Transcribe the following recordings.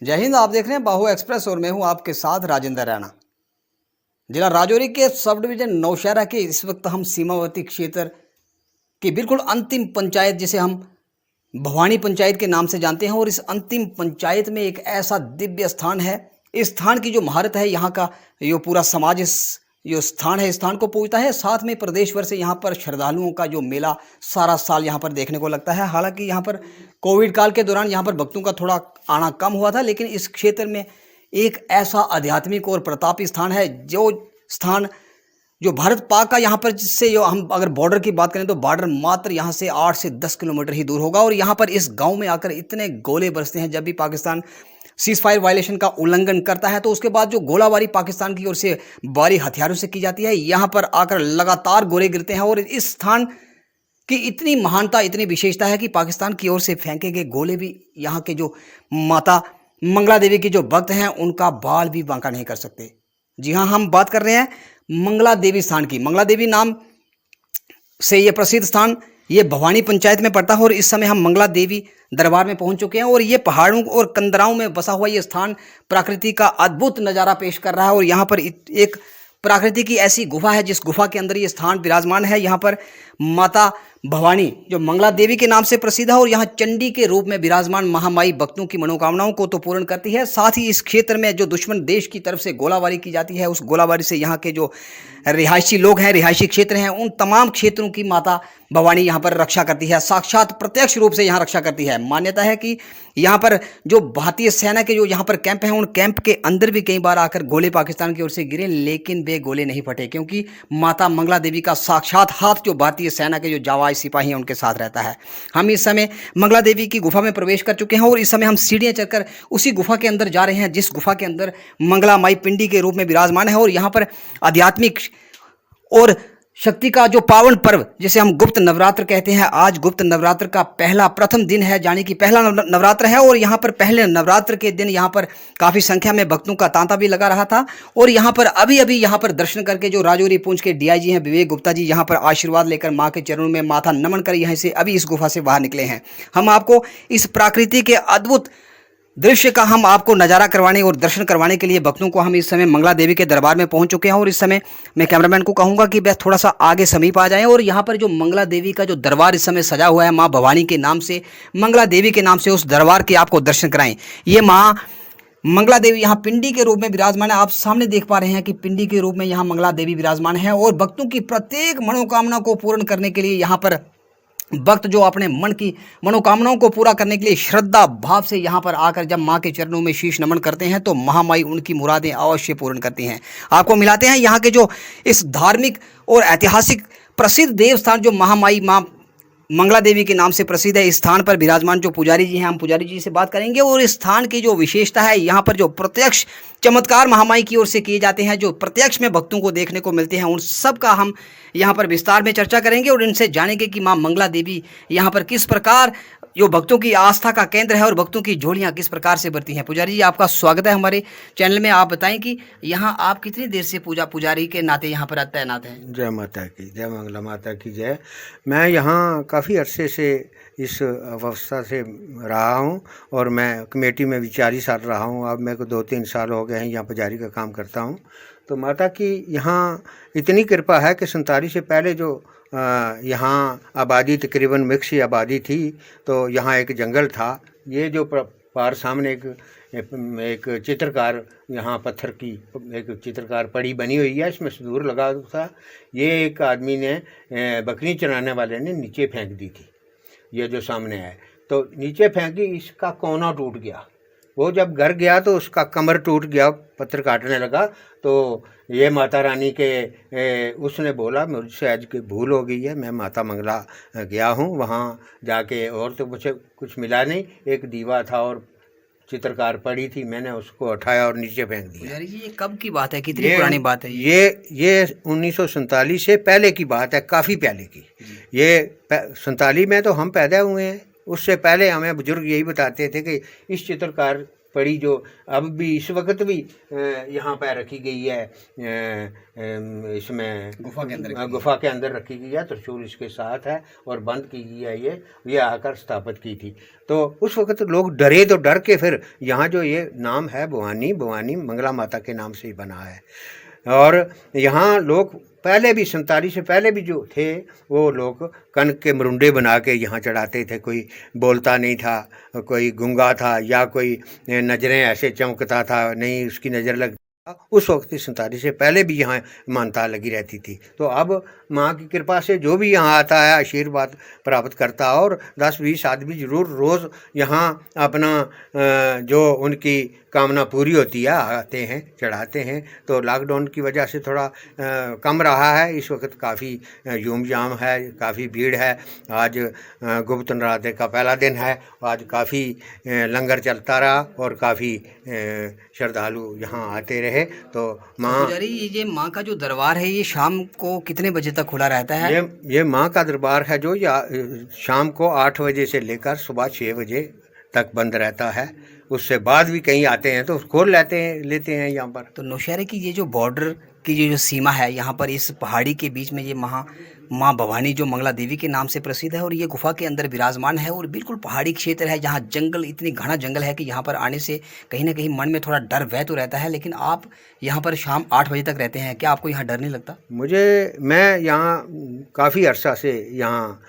जय हिंद। आप देख रहे हैं बाहु एक्सप्रेस और मैं हूं आपके साथ राजेंद्र रैना। जिला राजौरी के सब डिवीजन नौशहरा के इस वक्त हम सीमावर्ती क्षेत्र की बिल्कुल अंतिम पंचायत जिसे हम भवानी पंचायत के नाम से जानते हैं, और इस अंतिम पंचायत में एक ऐसा दिव्य स्थान है। इस स्थान की जो महारत है, यहाँ का जो पूरा समाज इस जो स्थान है, इस स्थान को पूजता है। साथ में प्रदेश भर से यहाँ पर श्रद्धालुओं का जो मेला सारा साल यहाँ पर देखने को लगता है। हालांकि यहाँ पर कोविड काल के दौरान यहाँ पर भक्तों का थोड़ा आना कम हुआ था, लेकिन इस क्षेत्र में एक ऐसा आध्यात्मिक और प्रतापी स्थान है, जो स्थान जो भारत पाक का यहाँ पर, जिससे जो हम अगर बॉर्डर की बात करें तो बॉर्डर मात्र यहाँ से 8 से 10 किलोमीटर ही दूर होगा। और यहाँ पर इस गांव में आकर इतने गोले बरसते हैं। जब भी पाकिस्तान सीज फायर वायलेशन का उल्लंघन करता है तो उसके बाद जो गोलाबारी पाकिस्तान की ओर से भारी हथियारों से की जाती है, यहाँ पर आकर लगातार गोले गिरते हैं। और इस स्थान की इतनी महानता, इतनी विशेषता है कि पाकिस्तान की ओर से फेंके गए गोले भी यहाँ के जो माता मंगला देवी के जो भक्त हैं उनका बाल भी बांका नहीं कर सकते। जी हाँ, हम बात कर रहे हैं मंगला देवी स्थान की। मंगला देवी नाम से ये प्रसिद्ध स्थान ये भवानी पंचायत में पड़ता है। और इस समय हम मंगला देवी दरबार में पहुंच चुके हैं। और ये पहाड़ों और कंदराओं में बसा हुआ ये स्थान प्रकृति का अद्भुत नज़ारा पेश कर रहा है। और यहाँ पर एक प्रकृति की ऐसी गुफा है जिस गुफा के अंदर ये स्थान विराजमान है। यहाँ पर माता भवानी जो मंगला देवी के नाम से प्रसिद्ध है, और यहाँ चंडी के रूप में विराजमान महामाई भक्तों की मनोकामनाओं को तो पूर्ण करती है। साथ ही इस क्षेत्र में जो दुश्मन देश की तरफ से गोलाबारी की जाती है, उस गोलाबारी से यहाँ के जो रिहायशी लोग हैं, रिहायशी क्षेत्र हैं, उन तमाम क्षेत्रों की माता भवानी यहाँ पर रक्षा करती है। साक्षात प्रत्यक्ष रूप से यहाँ रक्षा करती है। मान्यता है कि यहाँ पर जो भारतीय सेना के जो यहाँ पर कैंप हैं, उन कैंप के अंदर भी कई बार आकर गोले पाकिस्तान की ओर से गिरे, लेकिन वे गोले नहीं फटे, क्योंकि माता मंगला देवी का साक्षात हाथ जो भारतीय सेना के जो जाबाज सिपाही हैं उनके साथ रहता है। हम इस समय मंगला देवी की गुफा में प्रवेश कर चुके हैं, और इस समय हम सीढ़ियाँ चढ़कर उसी गुफा के अंदर जा रहे हैं, जिस गुफा के अंदर मंगला माई पिंडी के रूप में विराजमान है। और यहाँ पर आध्यात्मिक और शक्ति का जो पावन पर्व जिसे हम गुप्त नवरात्र कहते हैं, आज गुप्त नवरात्र का प्रथम दिन है, यानी कि पहला नवरात्र है। और यहाँ पर पहले नवरात्र के दिन यहाँ पर काफ़ी संख्या में भक्तों का तांता भी लगा रहा था। और यहाँ पर अभी यहाँ पर दर्शन करके जो राजौरी पुंछ के डीआईजी हैं विवेक गुप्ता जी, यहाँ पर आशीर्वाद लेकर माँ के चरणों में माथा नमन कर यहाँ से अभी इस गुफा से बाहर निकले हैं। हम आपको इस प्रकृति के अद्भुत दृश्य का हम आपको नज़ारा करवाने और दर्शन करवाने के लिए भक्तों को हम इस समय मंगला देवी के दरबार में पहुंच चुके हैं। और इस समय मैं कैमरामैन को कहूंगा कि वह थोड़ा सा आगे समीप आ जाएं, और यहाँ पर जो मंगला देवी का जो दरबार इस समय सजा हुआ है माँ भवानी के नाम से, मंगला देवी के नाम से, उस दरबार के आपको दर्शन कराएं। ये माँ मंगला देवी यहाँ पिंडी के रूप में विराजमान है। आप सामने देख पा रहे हैं कि पिंडी के रूप में यहाँ मंगला देवी विराजमान है, और भक्तों की प्रत्येक मनोकामना को पूर्ण करने के लिए यहाँ पर भक्त जो अपने मन की मनोकामनाओं को पूरा करने के लिए श्रद्धा भाव से यहाँ पर आकर जब माँ के चरणों में शीश नमन करते हैं तो महामाई उनकी मुरादें अवश्य पूर्ण करती हैं। आपको मिलाते हैं यहाँ के जो इस धार्मिक और ऐतिहासिक प्रसिद्ध देवस्थान जो महामाई माँ मंगला देवी के नाम से प्रसिद्ध है। इस स्थान पर विराजमान जो पुजारी जी हैं, हम पुजारी जी से बात करेंगे। और इस स्थान की जो विशेषता है, यहाँ पर जो प्रत्यक्ष चमत्कार महामाई की ओर से किए जाते हैं, जो प्रत्यक्ष में भक्तों को देखने को मिलते हैं, उन सब का हम यहाँ पर विस्तार में चर्चा करेंगे और इनसे जानेंगे कि माँ मंगला देवी यहाँ पर किस प्रकार जो भक्तों की आस्था का केंद्र है और भक्तों की झोलियाँ किस प्रकार से भरती हैं। पुजारी जी, आपका स्वागत है हमारे चैनल में। आप बताएं कि यहाँ आप कितनी देर से पुजारी के नाते यहाँ पर तैनात हैं? जय माता की, जय मंगला माता की जय। मैं यहाँ काफ़ी अरसे से इस अवस्था से रहा हूँ, और मैं कमेटी में भी 4 साल रहा हूँ। अब मेरे को 2-3 साल हो गए हैं यहाँ पुजारी का काम करता हूँ। तो माता की यहाँ इतनी कृपा है कि 47 से पहले जो यहाँ आबादी तकरीबन मिक्सी आबादी थी, तो यहाँ एक जंगल था। ये जो पार सामने एक चित्रकार, यहाँ पत्थर की एक चित्रकार पड़ी बनी हुई है, इसमें सिंदूर लगा था। ये एक आदमी ने, बकरी चराने वाले ने नीचे फेंक दी थी। ये जो सामने है, तो नीचे फेंकी, इसका कोना टूट गया। वो जब घर गया तो उसका कमर टूट गया, पत्थर काटने लगा। तो ये माता रानी के उसने बोला मुझसे आज की भूल हो गई है, मैं माता मंगला गया हूँ। वहाँ जाके और तो मुझे कुछ मिला नहीं, एक दीवा था और चित्रकार पड़ी थी, मैंने उसको उठाया और नीचे फेंक दिया। यार ये कब की बात है, कितनी पुरानी बात है? ये 1947 से पहले की बात है, काफ़ी पहले की। ये 47 में तो हम पैदा हुए हैं, उससे पहले हमें बुजुर्ग यही बताते थे कि इस चित्रकार पड़ी, जो अब भी इस वक्त भी यहाँ पर रखी गई है, इसमें गुफा के अंदर रखी गई है, त्रिशूल इसके साथ है और बंद की गई है। ये आकर स्थापित की थी। तो उस वक्त लोग डरे, तो डर के फिर यहाँ जो ये नाम है भवानी मंगला माता के नाम से ही बना है। और यहाँ लोग पहले भी 47 से पहले भी जो थे वो लोग कनक के मरुंडे बना के यहाँ चढ़ाते थे। कोई बोलता नहीं था, कोई गूंगा था या कोई नज़रें ऐसे चमकता था, नहीं उसकी नज़र लग, उस वक्त 47 से पहले भी यहाँ मानता लगी रहती थी। तो अब माँ की कृपा से जो भी यहाँ आता है आशीर्वाद प्राप्त करता है। और 10-20 आदमी ज़रूर रोज़ यहाँ अपना जो उनकी कामना पूरी होती है आते हैं, चढ़ाते हैं। तो लॉकडाउन की वजह से थोड़ा कम रहा है, इस वक्त काफ़ी यूम जाम है, काफ़ी भीड़ है। आज गुप्त नवरात्रि का पहला दिन है, आज काफ़ी लंगर चलता रहा और काफ़ी श्रद्धालु यहाँ आते रहे। तो माँ, पुजारी ये माँ का जो दरबार है ये शाम को कितने बजे तक खुला रहता है? ये माँ का दरबार है जो शाम को 8 बजे से लेकर सुबह 6 बजे तक बंद रहता है। उससे बाद भी कहीं आते हैं तो खोल लेते हैं यहाँ पर। तो नौशहरे की ये जो बॉर्डर की जो सीमा है, यहाँ पर इस पहाड़ी के बीच में ये माँ भवानी जो मंगला देवी के नाम से प्रसिद्ध है और ये गुफा के अंदर विराजमान है और बिल्कुल पहाड़ी क्षेत्र है जहाँ जंगल, इतनी घना जंगल है कि यहाँ पर आने से कहीं ना कहीं मन में थोड़ा डर वह तो रहता है। लेकिन आप यहाँ पर शाम 8 बजे तक रहते हैं, क्या आपको यहाँ डर नहीं लगता? मैं यहाँ काफ़ी अरसा से यहाँ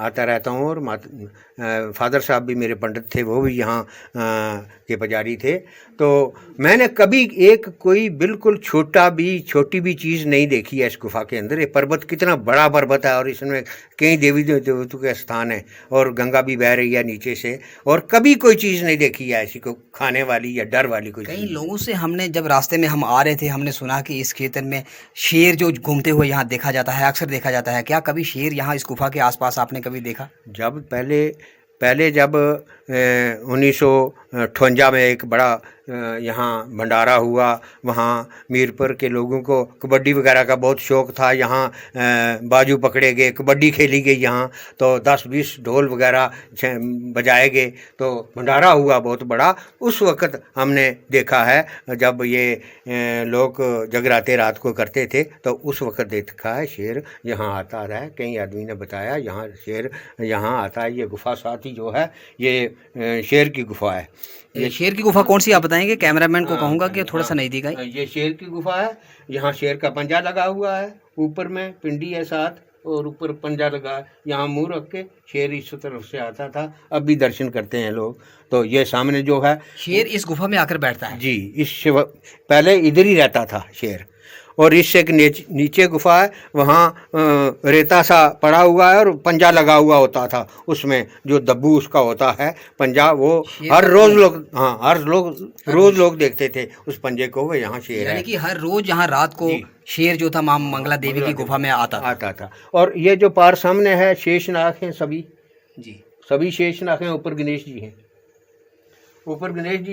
आता रहता हूँ और फादर साहब भी मेरे पंडित थे, वो भी यहाँ के पुजारी थे। तो मैंने कभी एक कोई बिल्कुल छोटी भी चीज़ नहीं देखी है इस गुफा के अंदर। ये पर्वत कितना बड़ा पर्वत है और इसमें कई देवी देवताओं के स्थान है और गंगा भी बह रही है नीचे से, और कभी कोई चीज़ नहीं देखी है ऐसी को खाने वाली या डर वाली कोई। कई लोगों से हमने जब रास्ते में हम आ रहे थे, हमने सुना कि इस क्षेत्र में शेर जो घूमते हुए यहाँ देखा जाता है, अक्सर देखा जाता है। क्या कभी शेर यहाँ इस गुफा के आसपास आपने कभी देखा? जब पहले जब 1958 में एक बड़ा यहाँ भंडारा हुआ, वहाँ मीरपुर के लोगों को कबड्डी वगैरह का बहुत शौक़ था। यहाँ बाजू पकड़े गए, कबड्डी खेली गई यहाँ, तो 10-20 ढोल वगैरह बजाए गए, तो भंडारा हुआ बहुत बड़ा। उस वक़्त हमने देखा है जब ये लोग जगराते रात को करते थे, तो उस वक़्त देखा है शेर यहाँ आता रहा है। कई आदमी ने बताया यहाँ शेर यहाँ आता है। ये गुफा साथ ही जो है ये शेर की गुफा है। ये शेर की गुफा कौन सी आप बताएंगे? कैमरामैन को कहूँगा कि थोड़ा सा नज़दीक आए। ये शेर की गुफा है। यहाँ शेर का पंजा लगा हुआ है, ऊपर में पिंडी है साथ और ऊपर पंजा लगा है। यहाँ मुंह रख के शेर इस तरफ से आता था, अब भी दर्शन करते हैं लोग। तो ये सामने जो है शेर इस गुफा में आकर बैठता है जी। पहले इधर ही रहता था शेर, और इससे एक नीचे गुफा है, वहाँ रेता सा पड़ा हुआ है और पंजा लगा हुआ होता था। उसमें जो दब्बू उसका होता है पंजा, वो हर रोज़ लोग देखते थे उस पंजे को। वो यहाँ शेर है, यानी कि हर रोज यहाँ रात को शेर जो था माँ मंगला देवी की गुफा में आता था। और ये जो पार सामने है शेषनाग हैं सभी शेषनाग हैं। ऊपर गणेश जी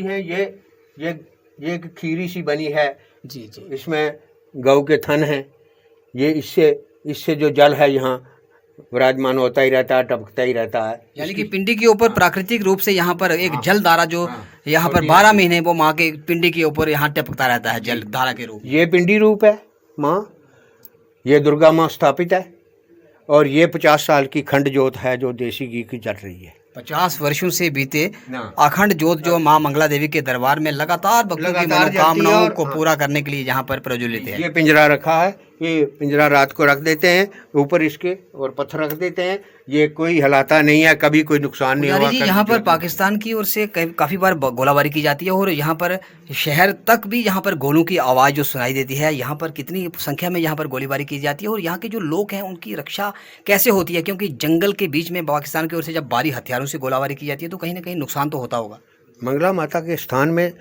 हैं। ये एक खीरी सी बनी है जी। इसमें गौ के थन हैं। ये इससे जो जल है यहाँ विराजमान होता ही रहता है, टपकता ही रहता है। यानी कि पिंडी के ऊपर प्राकृतिक रूप से यहाँ पर एक जल धारा जो यहाँ पर 12 महीने वो माँ के पिंडी के ऊपर यहाँ टपकता रहता है जल धारा के रूप। ये पिंडी रूप है माँ, ये दुर्गा माँ स्थापित है। और ये 50 साल की खंड ज्योत है जो देसी घी की जल रही है। 50 वर्षों से बीते अखंड ज्योत जो माँ मंगला देवी के दरबार में लगातार भक्तों की मनोकामनाओं को पूरा करने के लिए यहाँ पर प्रज्वलित है। ये पिंजरा रखा है, ये पिंजरा रात को रख देते हैं ऊपर इसके और पत्थर रख देते हैं। ये कोई हिलाता नहीं है, कभी कोई नुकसान नहीं हुआ। यहाँ पर पाकिस्तान की ओर से काफ़ी बार गोलाबारी की जाती है और यहाँ पर शहर तक भी यहाँ पर गोलों की आवाज़ जो सुनाई देती है। यहाँ पर कितनी संख्या में यहाँ पर गोलीबारी की जाती है और यहाँ के जो लोग हैं उनकी रक्षा कैसे होती है? क्योंकि जंगल के बीच में पाकिस्तान की ओर से जब भारी हथियारों से गोलाबारी की जाती है तो कहीं ना कहीं नुकसान तो होता होगा। मंगला माता के स्थान में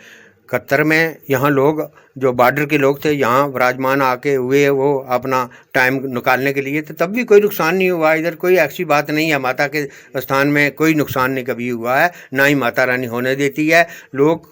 71 में यहाँ लोग जो बॉर्डर के लोग थे यहाँ विराजमान आके हुए, वो अपना टाइम निकालने के लिए, तो तब भी कोई नुकसान नहीं हुआ। इधर कोई ऐसी बात नहीं है, माता के स्थान में कोई नुकसान नहीं कभी हुआ है, ना ही माता रानी होने देती है। लोग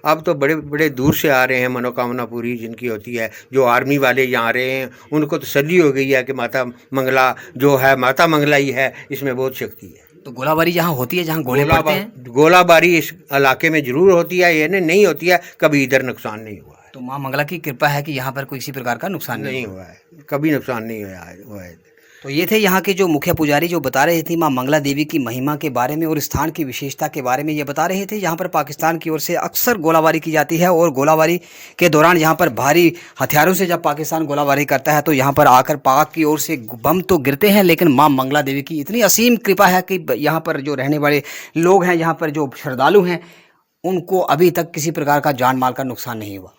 अब तो बड़े बड़े दूर से आ रहे हैं, मनोकामना पूरी जिनकी होती है। जो आर्मी वाले यहाँ आ रहे हैं उनको तसल्ली हो गई है कि माता मंगला जो है माता मंगला ही है, इसमें बहुत शक्ति है। तो गोलाबारी जहाँ होती है, जहाँ गोले पड़ते हैं, गोलाबारी इस इलाके में जरूर होती है, ये नहीं होती है, कभी इधर नुकसान नहीं हुआ है। तो माँ मंगला की कृपा है कि यहाँ पर कोई किसी प्रकार का नुकसान नहीं हुआ है, कभी नुकसान नहीं हुआ है। तो ये थे यहाँ के जो मुखिया पुजारी जो बता रहे थे माँ मंगला देवी की महिमा के बारे में और स्थान की विशेषता के बारे में ये बता रहे थे। यहाँ पर पाकिस्तान की ओर से अक्सर गोलाबारी की जाती है और गोलाबारी के दौरान यहाँ पर भारी हथियारों से जब पाकिस्तान गोलाबारी करता है तो यहाँ पर आकर पाक की ओर से बम तो गिरते हैं, लेकिन माँ मंगला देवी की इतनी असीम कृपा है कि यहाँ पर जो रहने वाले लोग हैं, यहाँ पर जो श्रद्धालु हैं, उनको अभी तक किसी प्रकार का जान माल का नुकसान नहीं हुआ।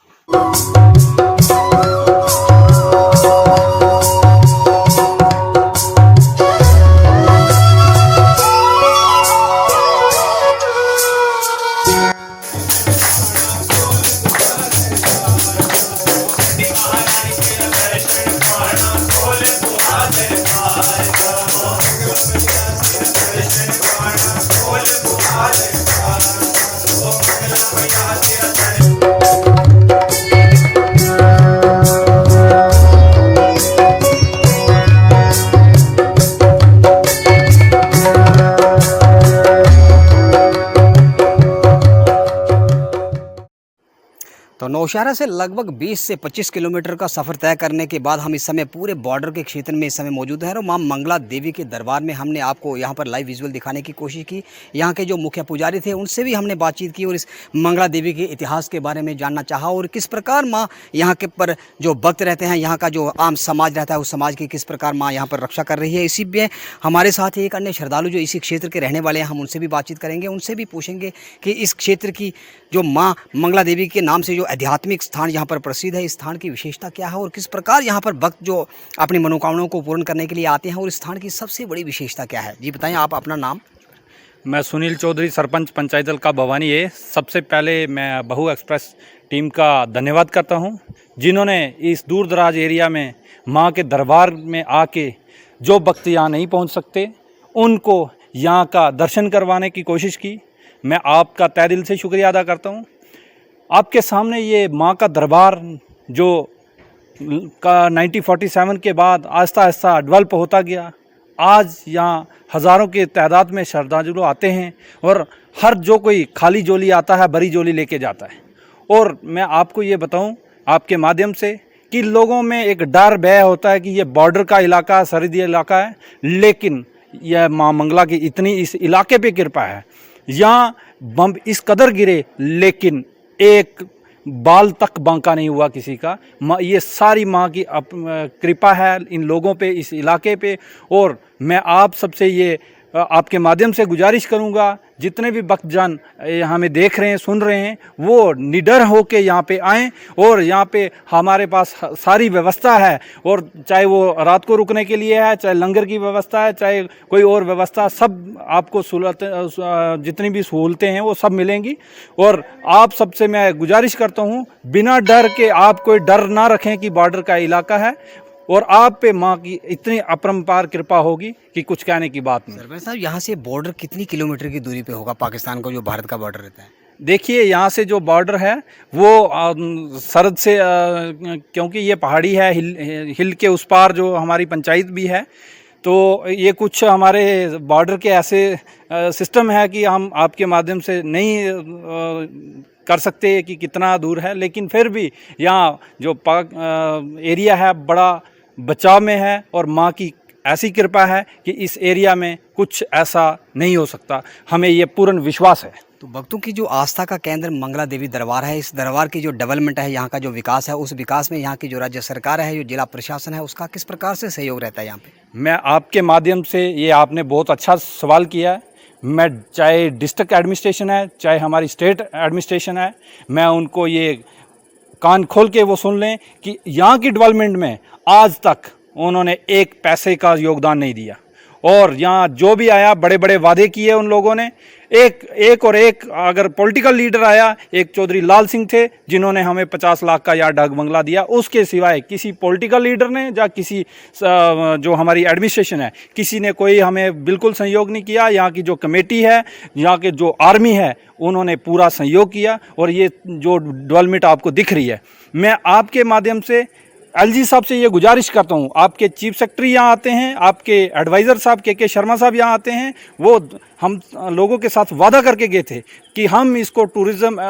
तो नौशहरा से लगभग 20 से 25 किलोमीटर का सफ़र तय करने के बाद हम इस समय पूरे बॉर्डर के क्षेत्र में इस समय मौजूद हैं और मां मंगला देवी के दरबार में हमने आपको यहां पर लाइव विजुअल दिखाने की कोशिश की। यहां के जो मुखिया पुजारी थे उनसे भी हमने बातचीत की और इस मंगला देवी के इतिहास के बारे में जानना चाहा और किस प्रकार माँ यहाँ के पर जो भक्त रहते हैं, यहाँ का जो आम समाज रहता है, उस समाज की किस प्रकार माँ यहाँ पर रक्षा कर रही है। इसी में हमारे साथ ही एक अन्य श्रद्धालु जो इसी क्षेत्र के रहने वाले हैं, हम उनसे भी बातचीत करेंगे, उनसे भी पूछेंगे कि इस क्षेत्र की जो माँ मंगला देवी के नाम से जो आध्यात्मिक स्थान यहाँ पर प्रसिद्ध है, इस स्थान की विशेषता क्या है और किस प्रकार यहाँ पर भक्त जो अपनी मनोकामनाओं को पूर्ण करने के लिए आते हैं और इस स्थान की सबसे बड़ी विशेषता क्या है। जी बताएं आप अपना नाम। मैं सुनील चौधरी, सरपंच पंचायत दल का भवानी है। सबसे पहले मैं बहु एक्सप्रेस टीम का धन्यवाद करता हूं, जिन्होंने इस दूर दराज एरिया में मां के दरबार में आके जो भक्त यहाँ नहीं पहुंच सकते उनको यहाँ का दर्शन करवाने की कोशिश की। मैं आपका तहे दिल से शुक्रिया अदा करता हूं। आपके सामने ये मां का दरबार जो का 1947 के बाद आहिस्ता आहिस्ता डेवलप होता गया, आज यहाँ हज़ारों के तादाद में श्रद्धालु आते हैं और हर जो कोई खाली झोली आता है बड़ी झोली लेके जाता है। और मैं आपको ये बताऊं आपके माध्यम से कि लोगों में एक डर भय होता है कि ये बॉर्डर का इलाका, सरहदी इलाका है, लेकिन यह माँ मंगला की इतनी इस इलाके पे कृपा है, यहाँ बम इस कदर गिरे लेकिन एक बाल तक बांका नहीं हुआ किसी का। ये सारी माँ की कृपा है इन लोगों पे, इस इलाके पे। और मैं आप सबसे ये आपके माध्यम से गुजारिश करूँगा, जितने भी भक्तजन हमें देख रहे हैं, सुन रहे हैं, वो निडर होके यहाँ पे आएँ और यहाँ पे हमारे पास सारी व्यवस्था है। और चाहे वो रात को रुकने के लिए है, चाहे लंगर की व्यवस्था है, चाहे कोई और व्यवस्था, सब आपको जितनी भी सहूलतें हैं वो सब मिलेंगी। और आप सबसे मैं गुजारिश करता हूँ, बिना डर के आप कोई डर ना रखें कि बॉर्डर का इलाका है और आप पे माँ की इतनी अपरंपार कृपा होगी कि कुछ कहने की बात नहीं। सरपंच साहब, यहाँ से बॉर्डर कितनी किलोमीटर की दूरी पे होगा पाकिस्तान का जो भारत का बॉर्डर रहता है? देखिए, यहाँ से जो बॉर्डर है वो सरहद से क्योंकि ये पहाड़ी है, हिल के उस पार जो हमारी पंचायत भी है, तो ये कुछ हमारे बॉर्डर के ऐसे सिस्टम है कि हम आपके माध्यम से नहीं कर सकते कि कितना दूर है, लेकिन फिर भी यहाँ जो पाक एरिया है बड़ा बचाव में है और माँ की ऐसी कृपा है कि इस एरिया में कुछ ऐसा नहीं हो सकता, हमें ये पूर्ण विश्वास है। तो भक्तों की जो आस्था का केंद्र मंगला देवी दरबार है, इस दरबार की जो डेवलपमेंट है, यहाँ का जो विकास है, उस विकास में यहाँ की जो राज्य सरकार है, जो जिला प्रशासन है, उसका किस प्रकार से सहयोग रहता है यहाँ पे? मैं आपके माध्यम से, ये आपने बहुत अच्छा सवाल किया है, मैं चाहे डिस्ट्रिक्ट एडमिनिस्ट्रेशन है, चाहे हमारी स्टेट एडमिनिस्ट्रेशन है, मैं उनको ये कान खोल के वो सुन लें कि यहाँ की डेवलपमेंट में आज तक उन्होंने एक पैसे का योगदान नहीं दिया। और यहाँ जो भी आया बड़े बड़े वादे किए उन लोगों ने, एक अगर पॉलिटिकल लीडर आया, एक चौधरी लाल सिंह थे जिन्होंने हमें 50 लाख का यहाँ डाक बंगला दिया, उसके सिवाय किसी पॉलिटिकल लीडर ने या किसी जो हमारी एडमिनिस्ट्रेशन है, किसी ने कोई हमें बिल्कुल सहयोग नहीं किया। यहाँ की जो कमेटी है, यहाँ के जो आर्मी है, उन्होंने पूरा सहयोग किया और ये जो डेवलपमेंट आपको दिख रही है, मैं आपके माध्यम से एलजी साहब से ये गुजारिश करता हूँ, आपके चीफ सेक्रेटरी यहाँ आते हैं, आपके एडवाइज़र साहब के शर्मा साहब यहाँ आते हैं, वो हम लोगों के साथ वादा करके गए थे कि हम इसको tourism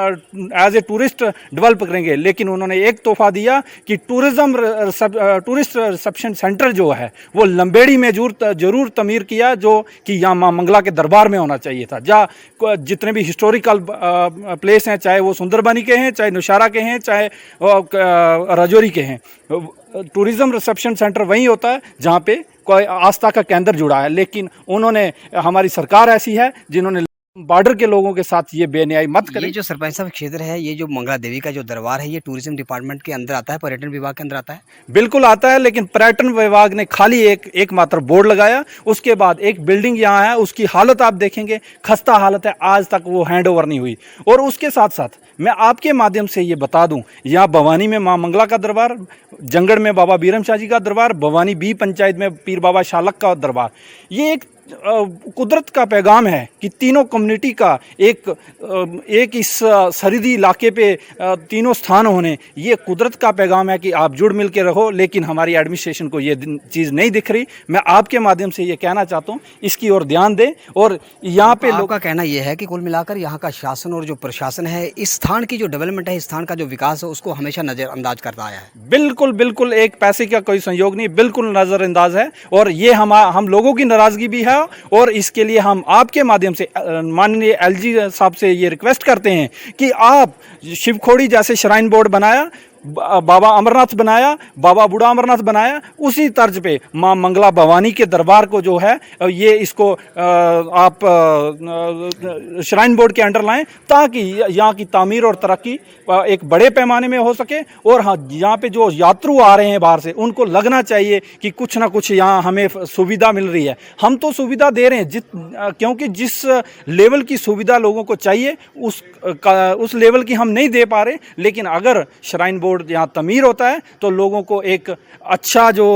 as a tourist develop करेंगे, लेकिन उन्होंने एक तोहफा दिया कि टूरिस्ट रिसेप्शन सेंटर जो है वो लंबेड़ी में जरूर तमीर किया, जो कि यहाँ माँ मंगला के दरबार में होना चाहिए था। जहाँ जितने भी हिस्टोरिकल प्लेस हैं, चाहे वो सुंदरबनी के हैं, चाहे नौशहरा के हैं, चाहे राजौरी के हैं, टूरिज़्म रिसेप्शन सेंटर वहीं होता है जहाँ पे कोई आस्था का केंद्र जुड़ा है। लेकिन उन्होंने, हमारी सरकार ऐसी है जिन्होंने बॉर्डर के लोगों के साथ ये बेन्यायी मत करें। ये जो सरपंच साहब क्षेत्र है, ये जो मंगला देवी का जो दरबार है, ये टूरिज्म डिपार्टमेंट के अंदर आता है, पर्यटन विभाग के अंदर आता है? बिल्कुल आता है, लेकिन पर्यटन विभाग ने खाली एक मात्र बोर्ड लगाया। उसके बाद एक बिल्डिंग यहाँ है, उसकी हालत आप देखेंगे खस्ता हालत है, आज तक वो हैंड ओवर नहीं हुई। और उसके साथ साथ मैं आपके माध्यम से ये बता दूं, यहाँ भवानी में माँ मंगला का दरबार, जंगड़ में बाबा बीरम शाह जी का दरबार, भवानी बी पंचायत में पीर बाबा शालक का दरबार, ये एक कुदरत का पैगाम है कि तीनों कम्युनिटी का एक इस सरहदी इलाके पे तीनों स्थान होने, ये कुदरत का पैगाम है कि आप जुड़ मिल के रहो। लेकिन हमारी एडमिनिस्ट्रेशन को ये चीज़ नहीं दिख रही। मैं आपके माध्यम से ये कहना चाहता हूँ, इसकी ओर ध्यान दें। और यहाँ पे लोगों का कहना ये है कि कुल मिलाकर यहाँ का शासन और जो प्रशासन है, इस स्थान की जो डेवलपमेंट है, इस स्थान का जो विकास है, उसको हमेशा नज़रअंदाज करता आया है। बिल्कुल एक पैसे का कोई संयोग नहीं, बिल्कुल नज़रअंदाज है। और ये हम लोगों की नाराज़गी भी है, और इसके लिए हम आपके माध्यम से माननीय एलजी साहब से ये रिक्वेस्ट करते हैं कि आप शिवखोड़ी जैसे श्राइन बोर्ड बनाया, बाबा अमरनाथ बनाया, बाबा बूढ़ा अमरनाथ बनाया, उसी तर्ज पे माँ मंगला भवानी के दरबार को जो है ये इसको आप श्राइन बोर्ड के अंडर लाएं, ताकि यहाँ की तामीर और तरक्की एक बड़े पैमाने में हो सके। और हाँ, यहाँ पे जो यात्रु आ रहे हैं बाहर से, उनको लगना चाहिए कि कुछ ना कुछ यहाँ हमें सुविधा मिल रही है। हम तो सुविधा दे रहे हैं क्योंकि जिस लेवल की सुविधा लोगों को चाहिए उस लेवल की हम नहीं दे पा रहे। लेकिन अगर श्राइन बोर्ड यहाँ तमीर होता है तो लोगों को एक अच्छा जो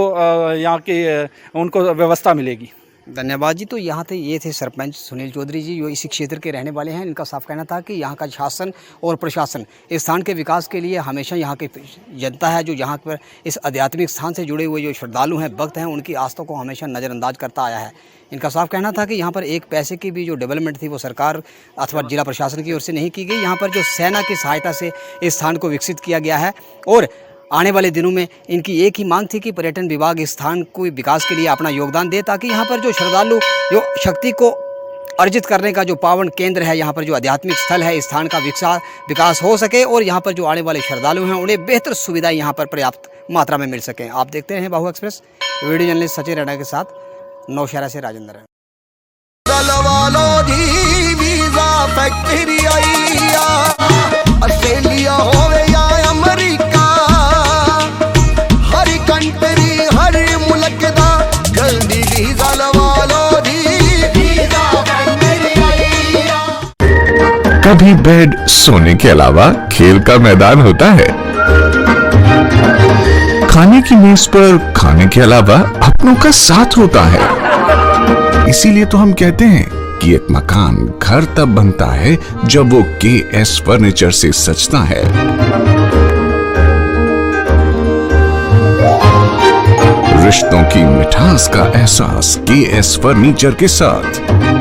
यहाँ के उनको व्यवस्था मिलेगी। धन्यवाद जी। तो यहाँ ये थे सरपंच सुनील चौधरी जी, जो इसी क्षेत्र के रहने वाले हैं। इनका साफ कहना था कि यहाँ का शासन और प्रशासन इस स्थान के विकास के लिए हमेशा, यहाँ की जनता है जो यहाँ पर इस आध्यात्मिक स्थान से जुड़े हुए जो श्रद्धालु हैं, भक्त हैं, उनकी आस्था को हमेशा नज़रअंदाज करता आया है। इनका साफ कहना था कि यहाँ पर एक पैसे की भी जो डेवलपमेंट थी वो सरकार अथवा जिला प्रशासन की ओर से नहीं की गई। यहाँ पर जो सेना की सहायता से इस स्थान को विकसित किया गया है। और आने वाले दिनों में इनकी एक ही मांग थी कि पर्यटन विभाग इस स्थान को विकास के लिए अपना योगदान दे, ताकि यहाँ पर जो श्रद्धालु जो शक्ति को अर्जित करने का जो पावन केंद्र है, यहाँ पर जो आध्यात्मिक स्थल है, इस स्थान का विकास हो सके और यहाँ पर जो आने वाले श्रद्धालु हैं उन्हें बेहतर सुविधाएं यहाँ पर पर्याप्त मात्रा में मिल सकें। आप देखते रहें बाहु express. Video journalist Sachin Rana के साथ नौशहरा से राजेंद्र है। ऑस्ट्रेलिया होवे या अमेरिका, हर कंट्री हर मुल्क दा जल्दी वीजा लवा लो जी, वीजा कभी बेड सोने के अलावा खेल का मैदान होता है। खाने की मेज पर खाने के अलावा अपनों का साथ होता है। इसीलिए तो हम कहते हैं कि एक मकान घर तब बनता है जब वो KS फर्नीचर से सजता है। रिश्तों की मिठास का एहसास KS फर्नीचर के साथ।